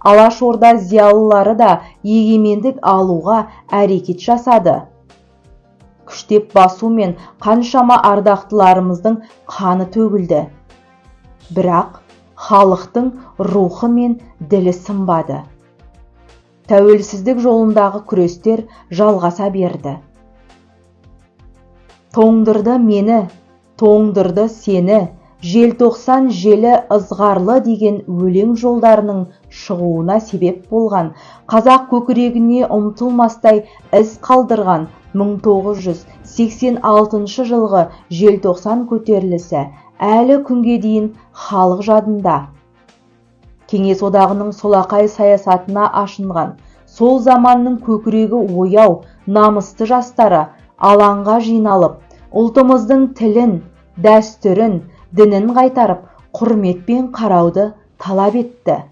Алашорда зиялылары да егемендік алуға әрекет жасады. Күштеп басумен қаншама ардақтыларымыздың қаны төгілді. Бірақ халықтың рухы мен ділі сынбады. Тәуелсіздік жолындағы күрестер жалғаса берді. Тоңдырды мені, тоңдырды сені, желтоқсан желі ызғарлы деген өлең жолдарының шығуына себеп болған, қазақ көкірегіне ұмытылмастай із қалдырған 1986 жылғы желтоқсан көтерілісі әлі күнге дейін халық жадында. Кеңес одағының солақай саясатына ашынған, сол заманның көкірегі ояу, намысты жастары алаңға жиналып, ұлтымыздың тілін, дәстүрін, дінін қайтарып, құрметпен қарауды талап етті.